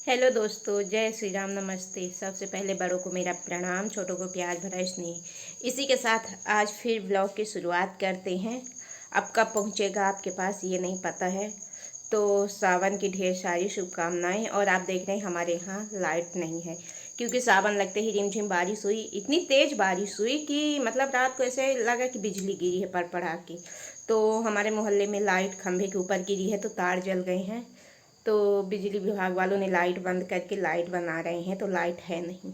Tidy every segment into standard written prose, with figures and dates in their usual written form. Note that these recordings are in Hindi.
हेलो दोस्तों, जय श्री राम, नमस्ते। सबसे पहले बड़ों को मेरा प्रणाम, छोटों को प्यार भरा स्नेह। इसी के साथ आज फिर ब्लॉग की शुरुआत करते हैं। अब कब पहुंचेगा आपके पास ये नहीं पता है, तो सावन की ढेर सारी शुभकामनाएं। और आप देख रहे हैं हमारे यहाँ लाइट नहीं है, क्योंकि सावन लगते ही रिमझिम बारिश हुई। इतनी तेज़ बारिश हुई कि मतलब रात को ऐसे लगा कि बिजली गिरी है पड़पड़ा के। तो हमारे मोहल्ले में लाइट खंभे के ऊपर गिरी है, तो तार जल गए हैं। तो बिजली विभाग वालों ने लाइट बंद करके लाइट बना रहे हैं, तो लाइट है नहीं।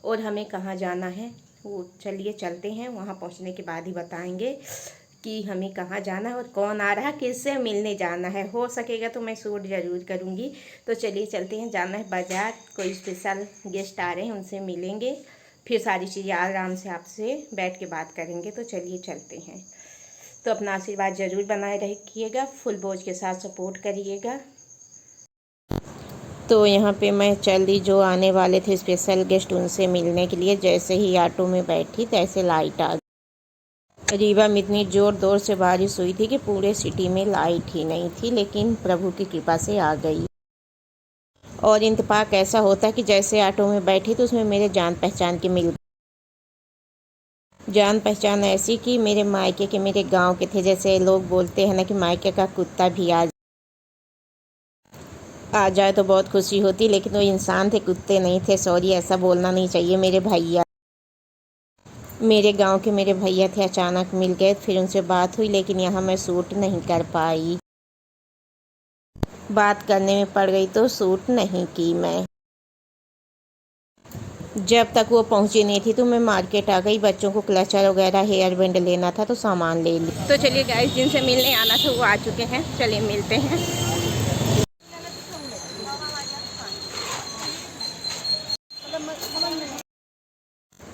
और हमें कहाँ जाना है वो चलिए चलते हैं, वहाँ पहुँचने के बाद ही बताएंगे कि हमें कहाँ जाना है और कौन आ रहा है, किससे मिलने जाना है। हो सकेगा तो मैं शूट ज़रूर करूँगी। तो चलिए चलते हैं। जाना है बाज़ार, कोई स्पेशल गेस्ट आ रहे हैं, उनसे मिलेंगे, फिर सारी चीज़ें आराम से आपसे बैठ के बात करेंगे। तो चलिए चलते हैं। तो अपना आशीर्वाद ज़रूर बनाए रखिएगा, फुल बोझ के साथ सपोर्ट करिएगा। तो यहाँ पे मैं चल दी, जो आने वाले थे स्पेशल गेस्ट उनसे मिलने के लिए। जैसे ही ऑटो में बैठी तैसे लाइट आ गई। रीवा में इतनी ज़ोर से बारिश हुई थी कि पूरे सिटी में लाइट ही नहीं थी, लेकिन प्रभु की कृपा से आ गई। और इत्तेफाक ऐसा होता है कि जैसे ऑटो में बैठी तो उसमें मेरे जान पहचान के मिल जान पहचान ऐसी कि मेरे मायके के, मेरे गाँव के थे। जैसे लोग बोलते हैं ना कि मायके का कुत्ता भी आ जाए तो बहुत खुशी होती, लेकिन वो इंसान थे, कुत्ते नहीं थे। सॉरी, ऐसा बोलना नहीं चाहिए। मेरे भैया, मेरे गांव के मेरे भैया थे, अचानक मिल गए। फिर उनसे बात हुई, लेकिन यहाँ मैं शूट नहीं कर पाई। बात करने में पड़ गई तो शूट नहीं की मैं। जब तक वो पहुंची नहीं थी तो मैं मार्केट आ गई। बच्चों को क्लचर वगैरह, हेयर बैंड लेना था, तो सामान ले ली। तो चलिए गाइस, जिनसे मिलने आना था वो आ चुके हैं, चलिए मिलते हैं।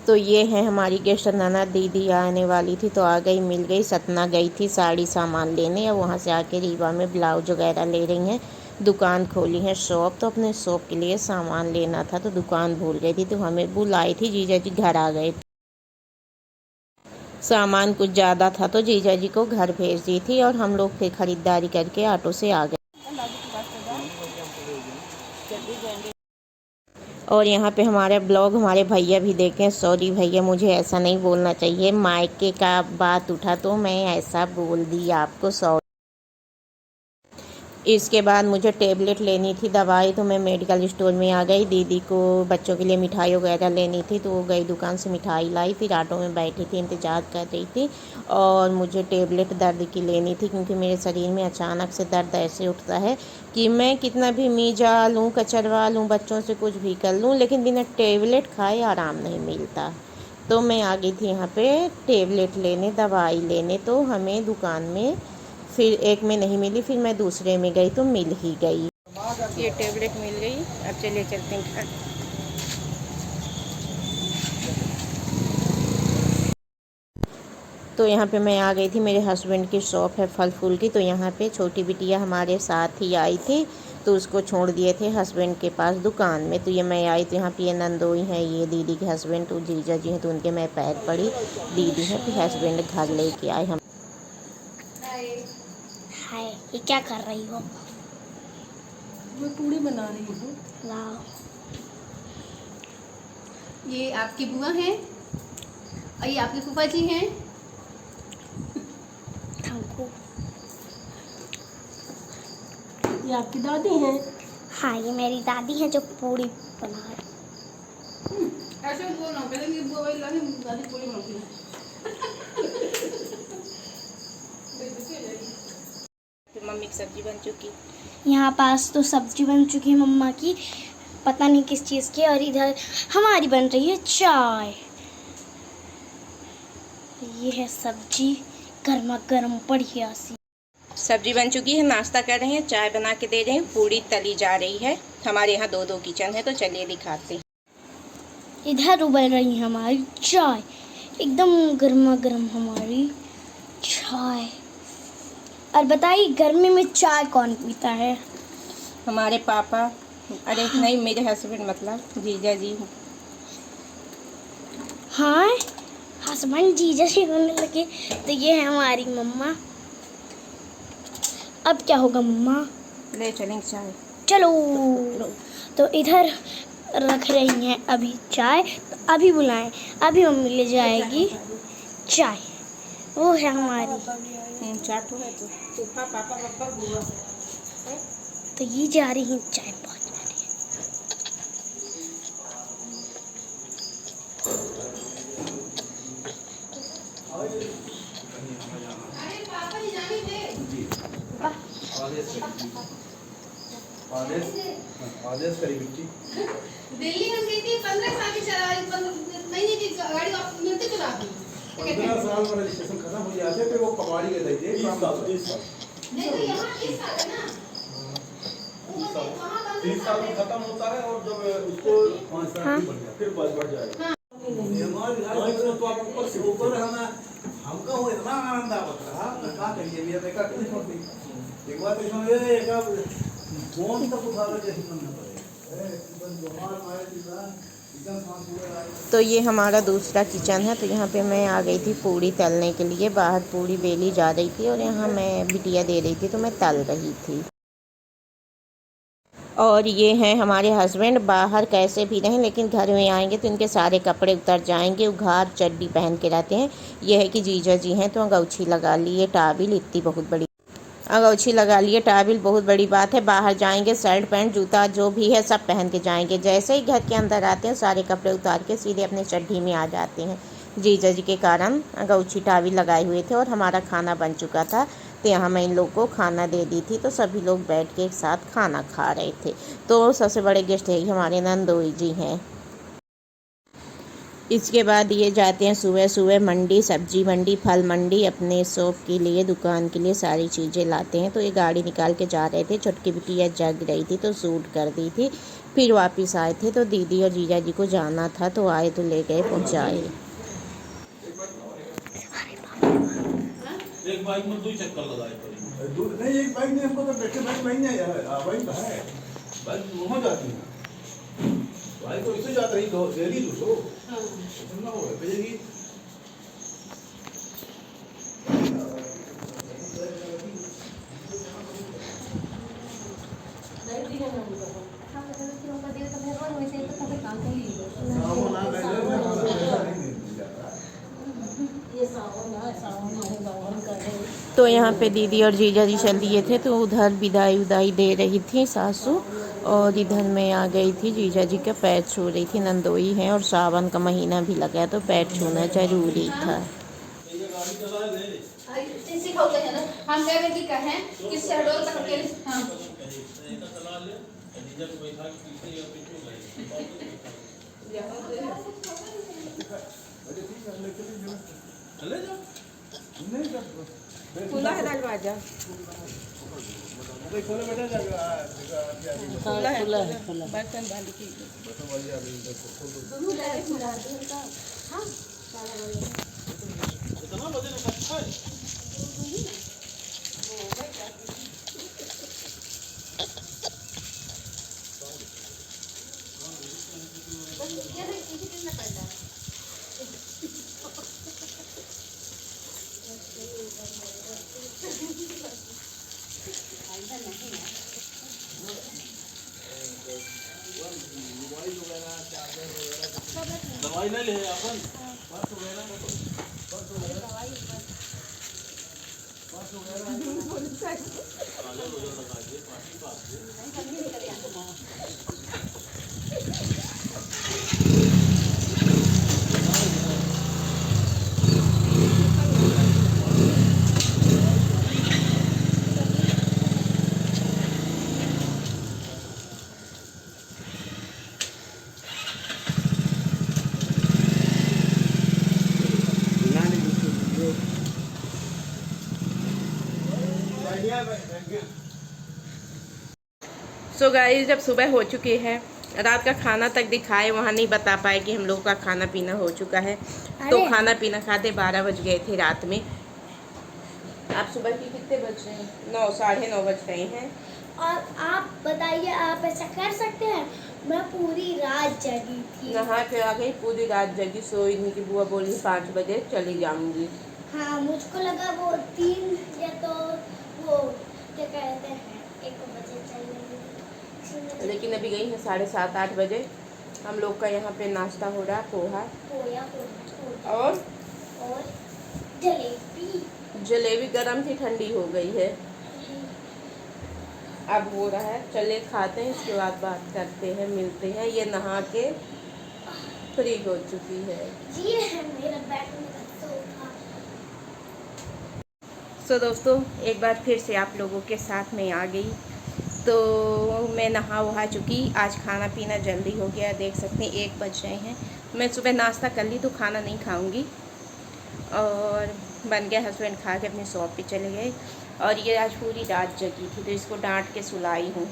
तो ये है हमारी गेस्ट ननद, दीदी आने वाली थी तो आ गई, मिल गई। सतना गई थी साड़ी सामान लेने, और वहाँ से आके रीवा में ब्लाउज वगैरह ले रही हैं। दुकान खोली है शॉप, तो अपने शॉप के लिए सामान लेना था, तो दुकान भूल गई थी। तो हमें बुलाई थी, जीजा जी घर आ गए। सामान कुछ ज़्यादा था तो जीजा जी को घर भेज दी थी, और हम लोग फिर ख़रीदारी करके ऑटो से आ गए। और यहाँ पे हमारे ब्लॉग हमारे भैया भी देखें। सॉरी भैया, मुझे ऐसा नहीं बोलना चाहिए। मायके का बात उठा तो मैं ऐसा बोल दी आपको, सॉरी। इसके बाद मुझे टेबलेट लेनी थी, दवाई, तो मैं मेडिकल स्टोर में आ गई। दीदी को बच्चों के लिए मिठाई वगैरह लेनी थी, तो वो गई दुकान से मिठाई लाई। फिर ऑटो में बैठी थी, इंतज़ार कर रही थी। और मुझे टेबलेट दर्द की लेनी थी, क्योंकि मेरे शरीर में अचानक से दर्द ऐसे उठता है कि मैं कितना भी मीजा लूँ, कचरवा लूँ, बच्चों से कुछ भी कर लूँ, लेकिन बिना टेबलेट खाए आराम नहीं मिलता। तो मैं आ गई थी यहाँ पे टेबलेट लेने, दवाई लेने। तो हमें दुकान में फिर एक में नहीं मिली, फिर मैं दूसरे में गई तो मिल ही गई। ये टेबलेट मिल गई। अब चलिए चलते हैं घर। तो यहाँ पे मैं आ गई थी, मेरे हस्बैंड की शॉप है फल फूल की। तो यहाँ पे छोटी बिटिया हमारे साथ ही आई थी, तो उसको छोड़ दिए थे हस्बैंड के पास दुकान में। तो ये मैं आई, तो यहाँ पे ये नंदोई हैं, ये दीदी के हस्बैंड, तो जीजा जी हैं, तो उनके मैं पैर पड़ी। दीदी हैं, फिर हस्बैंड घर लेके आए हम। हाय, ये क्या कर रही हो? मैं पूड़ी बना रही हूँ। वाह, ये आपकी बुआ हैं और ये आपके फूफा जी हैं। Thank you. ये आपकी दादी हैं। हाँ, ये मेरी दादी है जो पूरी बना रही। ऐसे बोलो, पहले ये बुआ वाली दादी पूड़ी बनाती है। तो मम्मी की सब्जी बन चुकी। यहाँ पास तो सब्जी बन चुकी है मम्मा की, पता नहीं किस चीज़ की। और इधर हमारी बन रही है चाय। ये है सब्जी, गर्मा गर्म बढ़िया सी। सब्जी बन चुकी है, नाश्ता कर रहे हैं, चाय बना के दे रहे हैं, पूड़ी तली जा रही है। हमारे यहाँ दो किचन है, तो चलिए दिखाते हैं। इधर उबल रही है हमारी चाय, एकदम गर्मा गर्म हमारी चाय। और बताइए, गर्मी में चाय कौन पीता है? हमारे पापा, अरे नहीं, मेरे हस्बैंड मतलब जीजा जी। हाँ, हस्बैंड जीजा जी होने लगे। तो ये है हमारी मम्मा। अब क्या होगा मम्मा? ले चलेंगे चाय। चलो। तो इधर रख रही हैं अभी चाय। तो अभी बुलाएं, अभी मम्मी ले जाएगी चाय। वो है हमारी। चाटू है तो तूफा पापा पापा बुआ तो ये जा रही हैं चाय पहुँचा रही है। अरे पापा जी जानी थे आदेश करी बिट्टी दिल्ली हम गई थी 15 साल की चला 15 महीने की गाड़ी वापस मिलती तो रात में 15 साल का रजिस्ट्रेशन खत्म हो जाते फिर वो पकवाड़ी के देते हैं 30 साल नहीं तो यहाँ 30 साल है ना 30 साल में खत्म होता है और जब उसको 5 साल की बढ़ गया फिर बढ़ जाएगा। तो आप ऊपर से ऊपर हमें हमका वो इतना आनंद आवत रहा क्या करिए मेरा देखा कितनी छोटी एक बार तो इसमें एक फोन तक उठा के जैसे करना पड़ेगा एकदम जोहार मारे एकदम सांस पूरा तो ये हमारा दूसरा किचन है। तो यहाँ पे मैं आ गई थी पूड़ी तलने के लिए। बाहर पूड़ी बेली जा रही थी और यहाँ मैं बिटिया दे रही थी तो मैं तल रही थी। और ये हैं हमारे हस्बैंड। बाहर कैसे भी रहें लेकिन घर में आएंगे तो इनके सारे कपड़े उतर जाएंगे। उघार चड्डी पहन के रहते हैं। ये है कि जीजा जी हैं तो अंगौछी लगा लिए, टाबिल इतनी बहुत बड़ी अंगौछी लगा लिए, टाबिल बहुत बड़ी बात है। बाहर जाएंगे शर्ट पैंट जूता जो भी है सब पहन के जाएंगे। जैसे ही घर के अंदर आते हैं सारे कपड़े उतार के सीधे अपने चड्ढी में आ जाते हैं। जीजा जी के कारण अंगौछी टाबिल लगाए हुए थे और हमारा खाना बन चुका था। तो यहाँ मैं इन लोग को खाना दे दी थी तो सभी लोग बैठ के एक साथ खाना खा रहे थे। तो सबसे बड़े गेस्ट है हमारे नंदोई जी हैं। इसके बाद ये जाते हैं सुबह सुबह मंडी, सब्जी मंडी, फल मंडी, अपने शॉप के लिए दुकान के लिए सारी चीज़ें लाते हैं। तो ये गाड़ी निकाल के जा रहे थे। छोटकी बिटिया जग रही थी तो शूट कर दी थी। फिर वापस आए थे तो दीदी और जीजा जी को जाना था तो आए तो ले गए पहुँचाए। एक बाइक में 2 चक्कर लगाए पड़े नहीं एक बाइक में हमको तो बैठे बाइक नहीं है यार बाइक तो है बाइक वहाँ जाती है बाइक तो इससे जाती रही तो डेली तो कितना हो भेजेगी तो यहाँ पे दीदी और जीजा जी चल दिए थे तो उधर विदाई उदाई दे रही थी सासू। और इधर मैं आ गई थी, जीजा जी का पैर छू रही थी। नंदोई है और सावन का महीना भी लगा तो पैर छूना जरूरी था। हम कह रहे कि कहें कि शहडोल तक अकेले हाँ चले जाओ खुला है दरवाजा, खोले बेटा खुला है बर्तन वाली की कितना बजे लगता है दवाई नहीं ले अपन बस वगैरह सो गाइस जब सुबह हो चुकी है, रात का खाना तक दिखाए वहाँ नहीं बता पाए कि हम लोग का खाना पीना हो चुका है। तो खाना पीना खाते 12 बज गए थे रात में। आप सुबह के कितने बज रहे हैं? 9 साढ़े 9 बज रहे हैं। और आप बताइए, आप ऐसा कर सकते हैं? मैं पूरी रात जगी थी। नहा के आ गई, पूरी रात जगी, सोई नहीं कि बुआ बोली 5 बजे चली जाऊंगी। हाँ, मुझको लगा वो 3 या तो वो क्या कहते हैं 1 बजे चलेगी। लेकिन अभी गई है 7:30-8 बजे। हम लोग का यहाँ पे नाश्ता हो रहा, पोहा और जलेबी गरम थी, ठंडी हो गई है, अब हो रहा है। चलिए खाते हैं, इसके बाद बात करते हैं, मिलते हैं। ये नहा के फ्री हो चुकी है। सो दोस्तों, एक बार फिर से आप लोगों के साथ में आ गई। तो मैं नहा वहा चुकी। आज खाना पीना जल्दी हो गया, देख सकते हैं 1 बज रहे हैं। मैं सुबह नाश्ता कर ली तो खाना नहीं खाऊंगी, और बन गया। हस्बैंड खा के अपनी शॉप पे चले गए, और ये आज पूरी रात जगी थी, तो इसको डांट के सुलाई हूँ।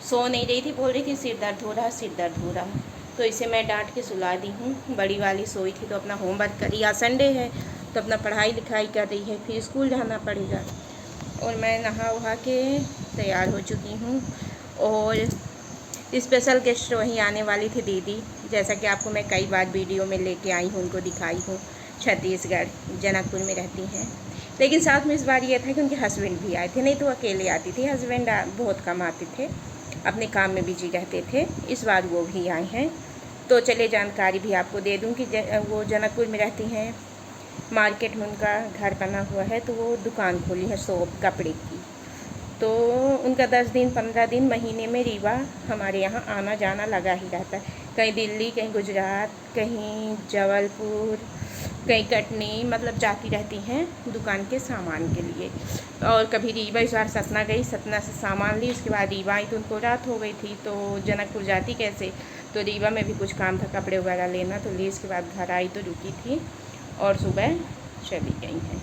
सो नहीं रही थी, बोल रही थी सिर दर्द हो रहा, सिर दर्द हो रहा, तो इसे मैं डांट के सुला दी हूँ। बड़ी वाली सोई थी तो अपना होमवर्क करी, आज संडे है तो अपना पढ़ाई लिखाई कर रही है, फिर स्कूल जाना पड़ेगा। और मैं नहा वहा के तैयार हो चुकी हूँ, और स्पेशल गेस्ट वहीं आने वाली थी दीदी, जैसा कि आपको मैं कई बार वीडियो में लेके आई हूँ, उनको दिखाई हूँ। छत्तीसगढ़ जनकपुर में रहती हैं, लेकिन साथ में इस बार ये था कि उनके हस्बैंड भी आए थे, नहीं तो अकेले आती थी। हस्बैंड बहुत कम आते थे, अपने काम में बिजी रहते थे। इस बार वो भी आए हैं, तो चलिए जानकारी भी आपको दे दूँ कि वो जनकपुर में रहती हैं, मार्केट में उनका घर बना हुआ है, तो वो दुकान खोली है शॉप कपड़े की। तो उनका 10 दिन 15 दिन महीने में रीवा हमारे यहाँ आना जाना लगा ही रहता है, कहीं दिल्ली, कहीं गुजरात, कहीं जबलपुर, कहीं कटनी, मतलब जाती रहती हैं दुकान के सामान के लिए। और कभी रीवा, इस बार सतना गई, सतना से सामान ली, उसके बाद रीवा आई तो उनको रात हो गई थी, तो जनकपुर जाती कैसे, तो रीवा में भी कुछ काम था, कपड़े वगैरह लेना, तो ली। इसके बाद घर आई तो रुकी थी, और सुबह चली गई हैं।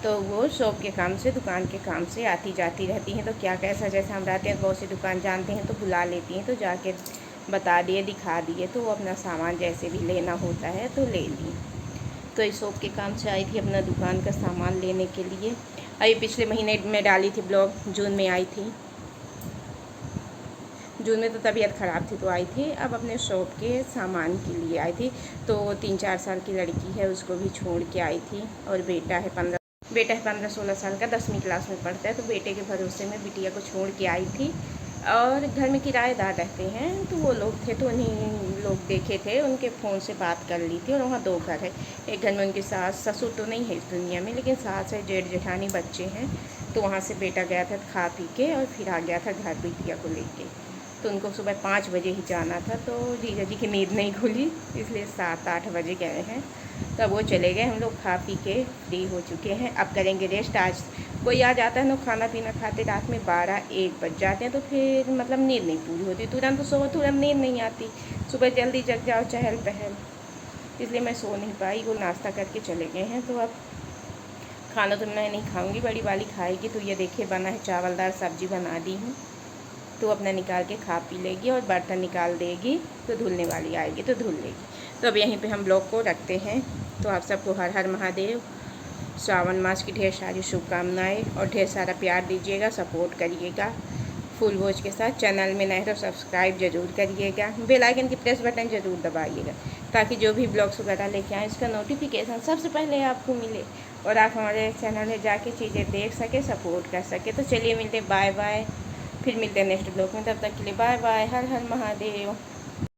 तो वो शॉप के काम से, दुकान के काम से आती जाती रहती हैं। तो क्या कैसा, जैसे हम रहते हैं बहुत सी दुकान जानते हैं तो बुला लेती हैं, तो जाके बता दिए, दिखा दिए, तो वो अपना सामान जैसे भी लेना होता है तो ले ली। तो इस शॉप के काम से आई थी अपना दुकान का सामान लेने के लिए। अभी पिछले महीने में डाली थी ब्लॉग, जून में आई थी। जून में तो तबीयत ख़राब थी तो आई थी, अब अपने शॉप के सामान के लिए आई थी। तो 3-4 साल की लड़की है, उसको भी छोड़ के आई थी, और बेटा है 15-16 साल का, 10वीं क्लास में पढ़ता है, तो बेटे के भरोसे में बिटिया को छोड़ के आई थी। और घर में किराएदार रहते हैं, तो वो लोग थे, तो उन्हीं लोग देखे थे, उनके फ़ोन से बात कर ली थी। और वहाँ 2 घर है, एक घर में उनकी सास ससुर तो नहीं है इस दुनिया में, लेकिन सास है, जेठ जेठानी, बच्चे हैं। तो वहाँ से बेटा गया था खा पी के, और फिर आ गया था घर बिटिया को लेके। तो उनको सुबह 5 बजे ही जाना था, तो जीजा जी की नींद नहीं खुली, इसलिए 7-8 बजे गए हैं। तब वो चले गए, हम लोग खा पी के फ्री हो चुके हैं, अब करेंगे रेस्ट। आज कोई आ जाता है ना, खाना पीना खाते रात में 12-1 बज जाते हैं, तो फिर मतलब नींद नहीं पूरी होती, तुरंत तो सो, तुरंत नींद नहीं आती। सुबह जल्दी जग जाओ चहल पहल, इसलिए मैं सो नहीं पाई। वो नाश्ता करके चले गए हैं, तो अब खाना तो मैं नहीं खाऊंगी, बड़ी वाली खाएगी। तो ये देखिए बना है, चावलदार सब्जी बना दी हूँ, तो अपना निकाल के खा पी लेगी, और बर्तन निकाल देगी तो धुलने वाली आएगी तो धुल लेगी। तो अब यहीं पे हम ब्लॉग को रखते हैं। तो आप सबको हर हर महादेव, श्रावण मास की ढेर सारी शुभकामनाएं, और ढेर सारा प्यार दीजिएगा, सपोर्ट करिएगा फुल वॉच के साथ। चैनल में नए तो सब्सक्राइब ज़रूर करिएगा, बेल आइकन की प्रेस बटन ज़रूर दबाइएगा, ताकि जो भी ब्लॉग्स वगैरह लेके आएँ उसका नोटिफिकेशन सबसे पहले आपको मिले, और आप हमारे चैनल में जाके चीज़ें देख सके, सपोर्ट कर सके। तो चलिए मिलते, बाय बाय, फिर मिलते हैं नेक्स्ट ब्लॉग में। तब तक के लिए बाय बाय, हर हर महादेव।